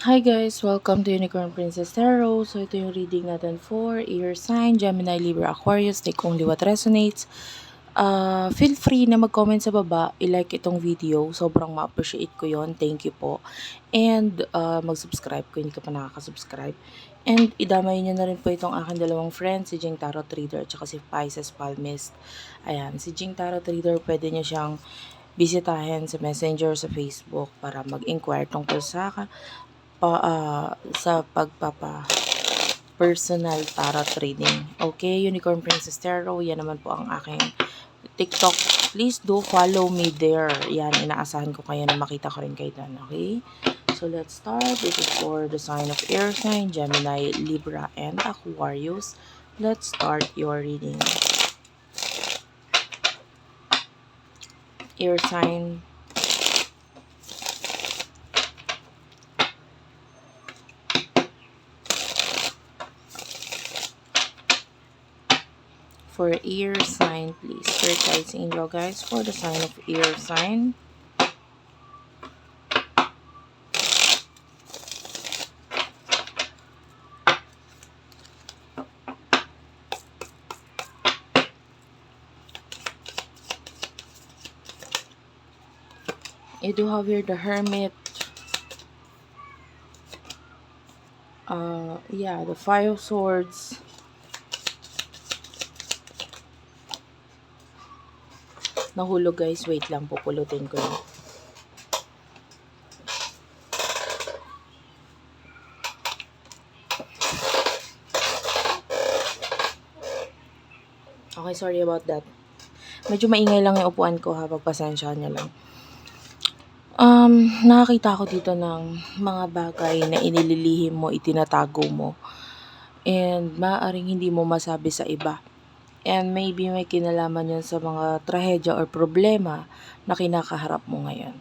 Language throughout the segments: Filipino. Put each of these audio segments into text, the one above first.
Hi guys! Welcome to Unicorn Princess Tarot. So ito yung reading natin for Air Sign, Gemini, Libra, Aquarius. Take only what resonates. Feel free na mag-comment sa baba, i-like itong video. Sobrang ma-appreciate ko yon. Thank you po. And mag-subscribe kung hindi ka pa nakaka-subscribe. And idamay nyo na rin po itong aking dalawang friends, si Jing Tarot Reader at si Pisces Palmist. Ayan, si Jing Tarot Reader, pwede nyo siyang bisitahin sa Messenger sa Facebook para mag-inquire tungkol sa personal tarot reading. Okay, Unicorn Princess Tarot, yan naman po ang aking TikTok. Please do follow me there. Yan, inaasahan ko kayo na makita ko rin kayo doon. Okay? So, let's start. This is for the sign of air sign, Gemini, Libra, and Aquarius. Let's start your reading. Air sign. For air sign, please. Spirit guides angel guys for the sign of air sign. You do have here the Hermit. Yeah, the Five of Swords. Nahulog guys, wait lang, pupulutin ko lang. Okay, sorry about that. Medyo maingay lang yung upuan ko ha, pagpasensyahan niyo lang. Nakakita ko dito ng mga bagay na inililihim mo, itinatago mo. And maaaring hindi mo masabi sa iba. And maybe may kinalaman yan sa mga trahedya or problema na kinakaharap mo ngayon.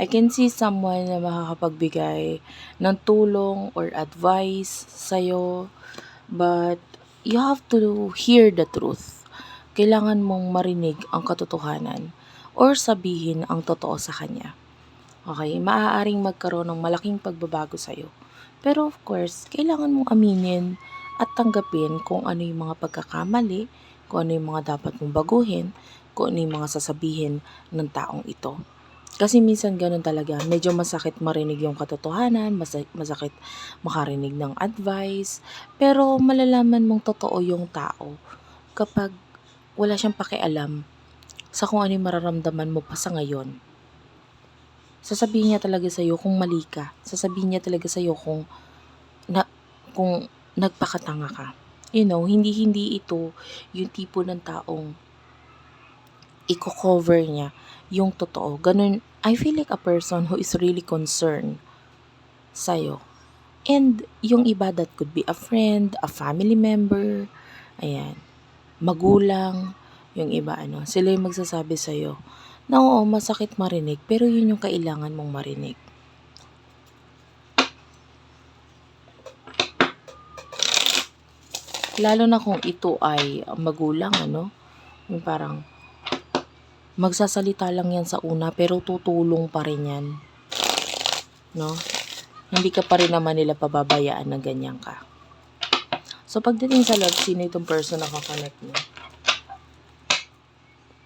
I can see someone na makakapagbigay ng tulong or advice sa'yo, but you have to hear the truth. Kailangan mong marinig ang katotohanan or sabihin ang totoo sa kanya. Okay, maaaring magkaroon ng malaking pagbabago sa'yo. Pero of course, kailangan mong aminin at tanggapin kung ano yung mga pagkakamali, kung ano yung mga dapat mong baguhin, kung ano yung mga sasabihin ng taong ito. Kasi minsan ganun talaga, medyo masakit marinig yung katotohanan, masakit makarinig ng advice, pero malalaman mong totoo yung tao kapag wala siyang pakialam sa kung ano yung mararamdaman mo pa sa ngayon. Sasabihin niya talaga sa'yo kung mali ka. Sasabihin niya talaga sa'yo kung nagpakatanga ka. You know, hindi ito yung tipo ng taong i-cover niya yung totoo. Ganun, I feel like a person who is really concerned sa'yo. And yung iba, that could be a friend, a family member, ayan, magulang, yung iba sila yung magsasabi sa'yo na oo, masakit marinig, pero yun yung kailangan mong marinig. Lalo na kung ito ay magulang, yung parang magsasalita lang yan sa una, pero tutulong pa rin yan, no? Hindi ka pa rin naman nila pababayaan na ganyan ka. So, pagdating sa love, sino itong person na kakonect mo?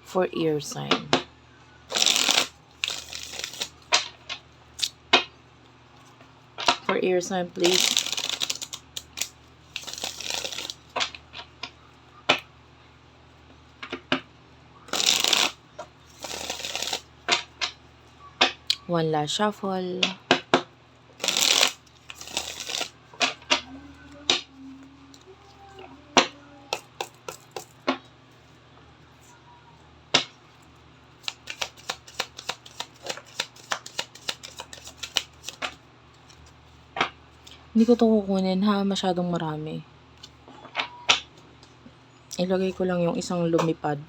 For air sign. For air sign, please. One last shuffle. Hindi ko to kukunin ha, masyadong marami. Ilagay ko lang yung isang lumipad.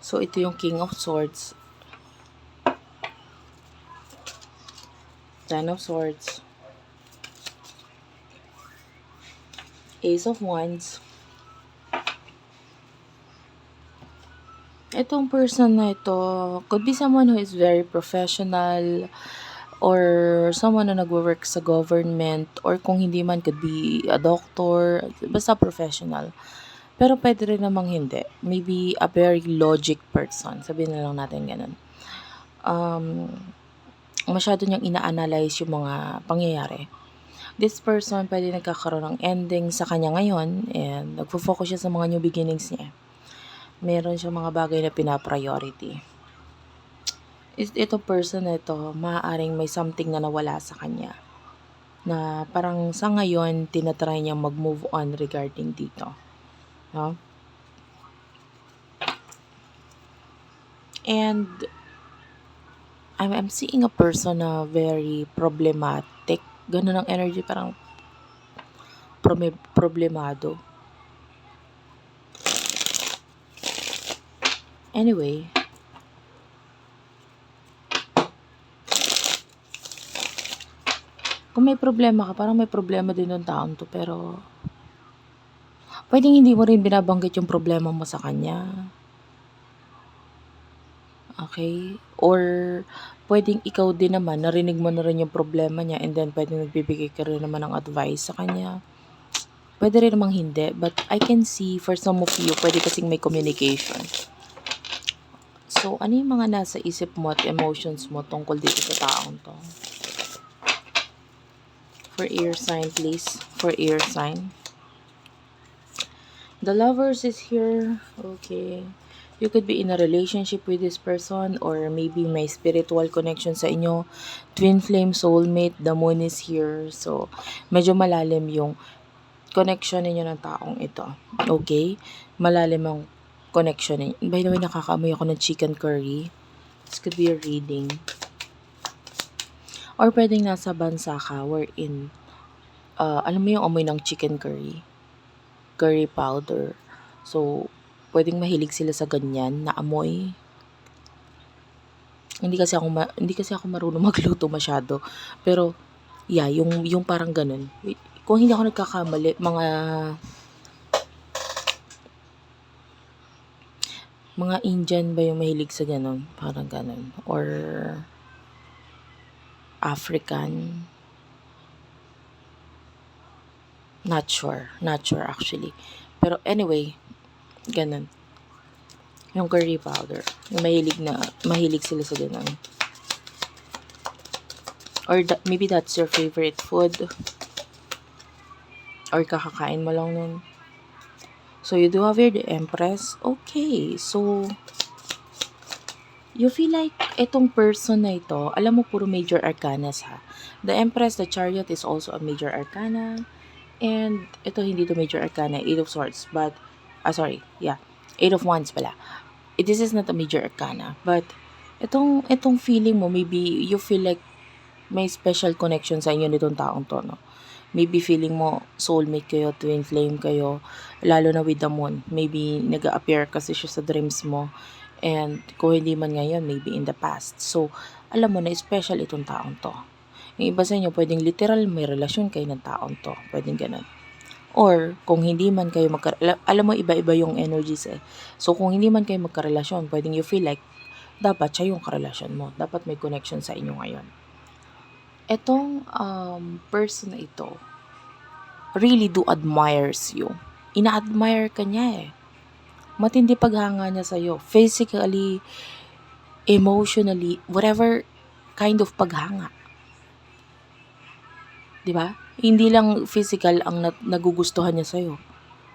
So, ito yung King of Swords. Ten of Swords. Ace of Wands. Itong person na ito could be someone who is very professional or someone na nagwo-work sa government or kung hindi man could be a doctor, basta professional. Pero puwede rin namang hindi. Maybe a very logic person, sabihin na lang natin gano'n. Um, Masyado niyang ina-analyze yung mga pangyayari. This person puwede nagkakaroon ng ending sa kanya ngayon and nagfo-focus siya sa mga new beginnings niya. Meron siyang mga bagay na pina-priority. Itong person na ito, maaaring may something na nawala sa kanya na parang sa ngayon tina-try niyang mag-move on regarding dito, 'no? And I'm seeing a person na very problematic, gano'n ang energy, parang problemado. Anyway, kung may problema ka, parang may problema din yung taong 'to, pero puwedeng hindi mo rin binabanggit yung problema mo sa kanya, okey? Or puwedeng ikaw din naman narinig mo na rin yung problema niya and then puwedeng nagbibigay ka rin naman ng advice sa kanya. Puwede rin namang hindi, but I can see for some of you puwede kasing may communication. So, ano yung mga nasa isip mo at emotions mo tungkol dito sa taong 'to? For air sign, please. For air sign. The Lovers is here. Okay. You could be in a relationship with this person or maybe may spiritual connection sa inyo. Twin flame, soulmate, the moon is here. So, medyo malalim yung connection ninyo ng taong ito. Okay? Malalim ang connection ninyo. By the way, nakakaamoy ako ng chicken curry. This could be a reading. Or pwedeng nasa bansa ka wherein, alam mo yung amoy ng chicken curry powder. So, pwedeng mahilig sila sa ganyan na amoy. Hindi kasi ako marunong magluto masyado. Pero, yeah, yung parang ganun. Kung hindi ako nagkakamali, mga Indian ba yung mahilig sa ganun? Parang ganun. Or African. Not sure actually. Pero anyway, ganun. Yung curry powder. Yung mahilig sila sa ganun. Or maybe that's your favorite food. Or kakakain mo lang nun. So, you do have here the Empress. Okay, so, you feel like itong person na ito, alam mo puro major arcanas ha. The Empress, the Chariot is also a major arcana. And ito hindi to major arcana, Eight of Swords. But, Eight of Wands pala. This is not a major arcana. But, itong feeling mo, maybe you feel like may special connection sa inyo nitong taong to, no? Maybe feeling mo soulmate kayo, twin flame kayo, lalo na with the moon. Maybe nag-a-appear kasi siya sa dreams mo. And kung hindi man ngayon, maybe in the past. So, alam mo na special itong taong to. Yung iba sa inyo, pwedeng literal may relasyon kayo ng taong to. Pwedeng ganun. Or, kung hindi man kayo alam mo, iba-iba yung energies eh. So, kung hindi man kayo magkarelasyon, pwedeng you feel like, dapat siya yung karelasyon mo. Dapat may connection sa inyo ngayon. Etong person na ito, really do admires you. Ina-admire ka niya eh. Matindi paghanga niya sa'yo. Physically, emotionally, whatever kind of paghanga. Diba? Hindi lang physical ang nagugustuhan niya sa'yo.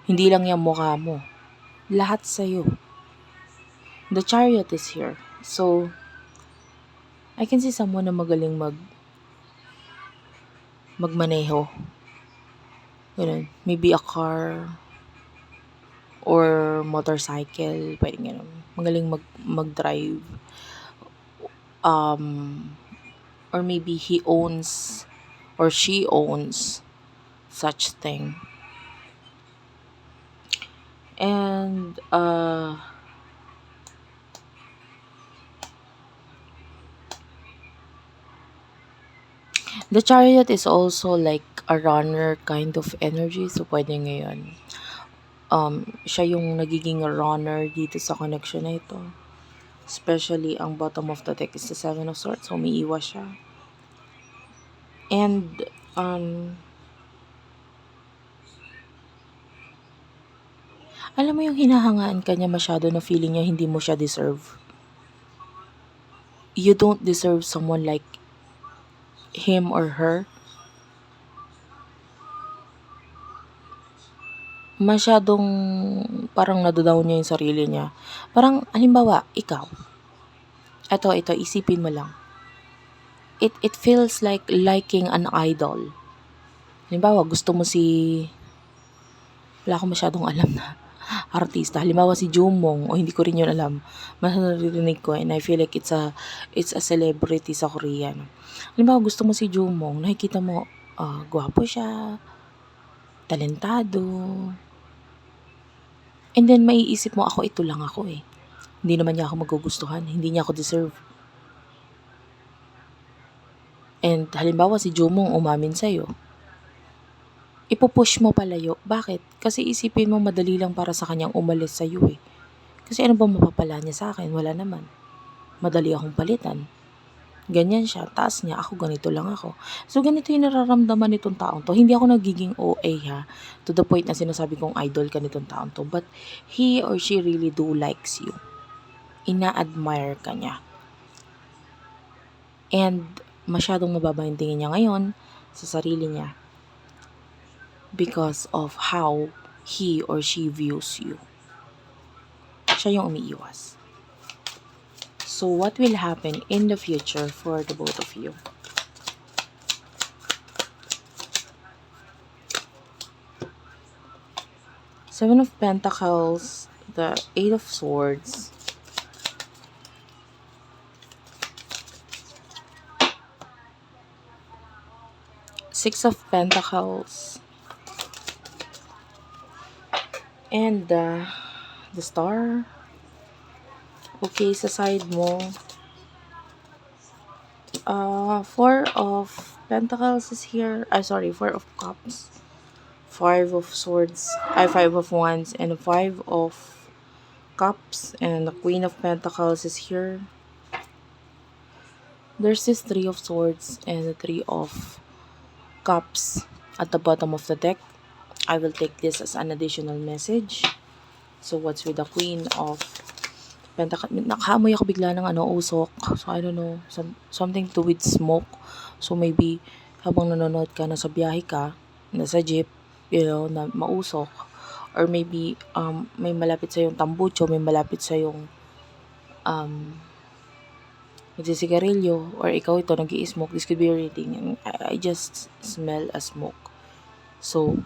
Hindi lang yung mukha mo. Lahat sa'yo. The Chariot is here. So, I can see someone na magaling magmaneho. Ganun. Maybe a car or motorcycle. Pwede ganun. Magaling mag-drive. Or maybe he owns or she owns such thing. And the Chariot is also like a runner kind of energy. So, pwede ngayon. Siya yung nagiging runner dito sa connection na ito. Especially ang bottom of the deck is the Seven of Swords. So, umiiwas siya. And, alam mo yung hinahangaan ka niya masyado na feeling niya hindi mo siya deserve. You don't deserve someone like him or her. Masyadong parang nadodown niya yung sarili niya. Parang, halimbawa, ikaw. Ito, isipin mo lang. It feels like liking an idol. Halimbawa, gusto mo si... Wala akong masyadong alam na artista. Halimbawa si Jungmong, o hindi ko rin yun alam. Mas naririnig ko and I feel like it's a celebrity sa Korea. No? Halimbawa, gusto mo si Jungmong, nakikita mo, gwapo siya, talentado. And then, maiisip mo, ito lang ako eh. Hindi naman niya ako magugustuhan. Hindi niya ako deserve. And halimbawa si Jungmong umamin sa'yo. Ipupush mo palayo. Bakit? Kasi isipin mo madali lang para sa kanyang umalis sa'yo eh. Kasi ano ba mapapala niya sa akin? Wala naman. Madali akong palitan. Ganyan siya. Taas niya. Ako ganito lang ako. So ganito yung nararamdaman nitong taong to. Hindi ako nagiging OA ha. To the point na sinasabi kong idol ka nitong taong to. But he or she really do likes you. Ina-admire ka niya. And masyadong mababa yung tingin niya ngayon sa sarili niya. Because of how he or she views you. Siya yung umiiwas. So, what will happen in the future for the both of you? Seven of Pentacles, the Eight of Swords, Six of Pentacles, and the Star. Okay, sa side mo, Four of Pentacles is here. Four of Cups, Five of Swords, Five of Wands, and Five of Cups, and the Queen of Pentacles is here. There's this Three of Swords and the Three of Cups at the bottom of the deck. I will take this as an additional message. So, what's with the Queen of Pentacles? Nakahamoy ako bigla ng usok. So, I don't know. Something to with smoke. So, maybe habang nanonood ka, nasa biyahe ka, nasa jeep, na mausok. Or maybe, may malapit sa yung tambucho, may malapit sa yung nagsisigarilyo, or ikaw ito, nag-i-smoke. This could be a reading. And I just smell a smoke. So,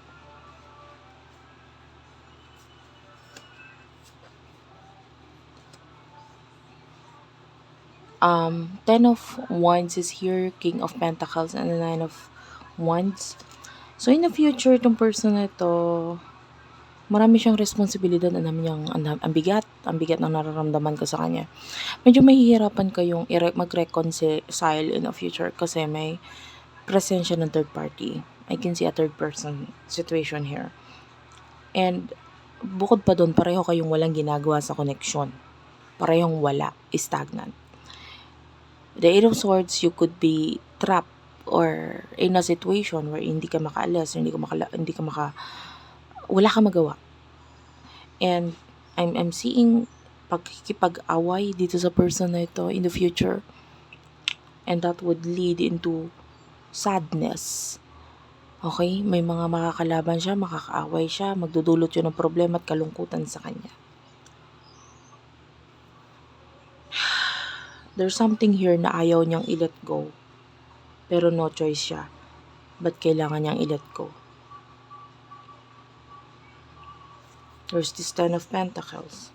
Ten of Wands is here, King of Pentacles, and the Nine of Wands. So, in the future, itong person na ito, marami siyang responsibilidad na namin ang bigat ng nararamdaman ko sa kanya. Medyo mahihirapan kayong mag-reconcile in the future kasi may presensya ng third party. I can see a third person situation here. And bukod pa doon, pareho kayong walang ginagawa sa connection. Parehong wala, stagnant. The Eight of Swords, you could be trapped or in a situation where hindi ka makaalis, wala ka magawa. And I'm seeing pagkikipag-away dito sa person na ito in the future. And that would lead into sadness. Okay? May mga makakalaban siya, makakaaway siya, magdudulot yun ng problema at kalungkutan sa kanya. There's something here na ayaw niyang i-let go. Pero no choice siya. But kailangan niyang i-let go. There's this Ten of Pentacles.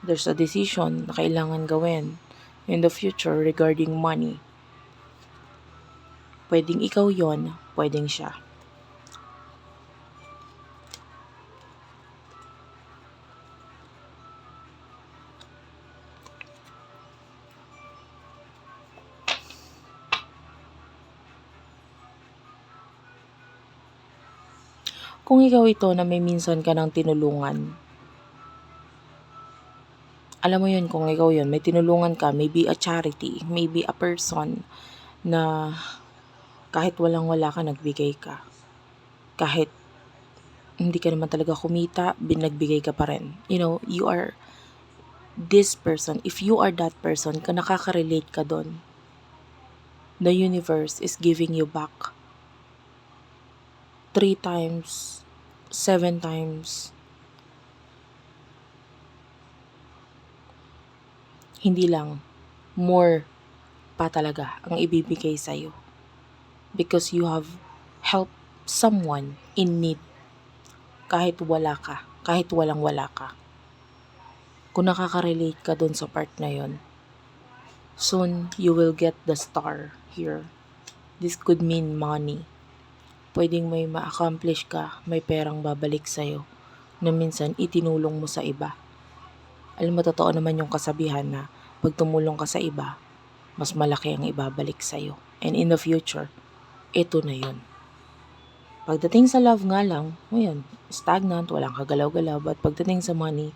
There's a decision na kailangan gawin in the future regarding money. Pwedeng ikaw yon, pwedeng siya. Kung ikaw ito na may minsan ka ng tinulungan, Alam mo yun, kung ikaw yun, may tinulungan ka, maybe a charity, maybe a person na kahit walang-wala ka, nagbigay ka. Kahit hindi ka naman talaga kumita, nagbigay ka pa rin. You know, you are this person. If you are that person, nakaka-relate ka doon. The universe is giving you back 3 times, 7 times. Hindi lang, more pa talaga ang ibibigay sa'yo. Because you have helped someone in need. Kahit wala ka, kahit walang-wala ka. Kung nakaka-relate ka dun sa part na yon, soon you will get the star here. This could mean money. Pwedeng may ma-accomplish ka, may perang babalik sa'yo na minsan itinulong mo sa iba. Alam mo, totoo naman yung kasabihan na pag tumulong ka sa iba, mas malaki ang ibabalik sa'yo. And in the future, ito na yun. Pagdating sa love nga lang, ngayon, stagnant, walang kagalaw-galaw. But pagdating sa money,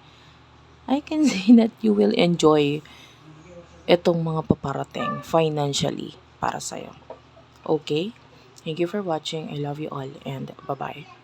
I can say that you will enjoy itong mga paparating financially para sa'yo. Okay? Thank you for watching. I love you all and bye-bye.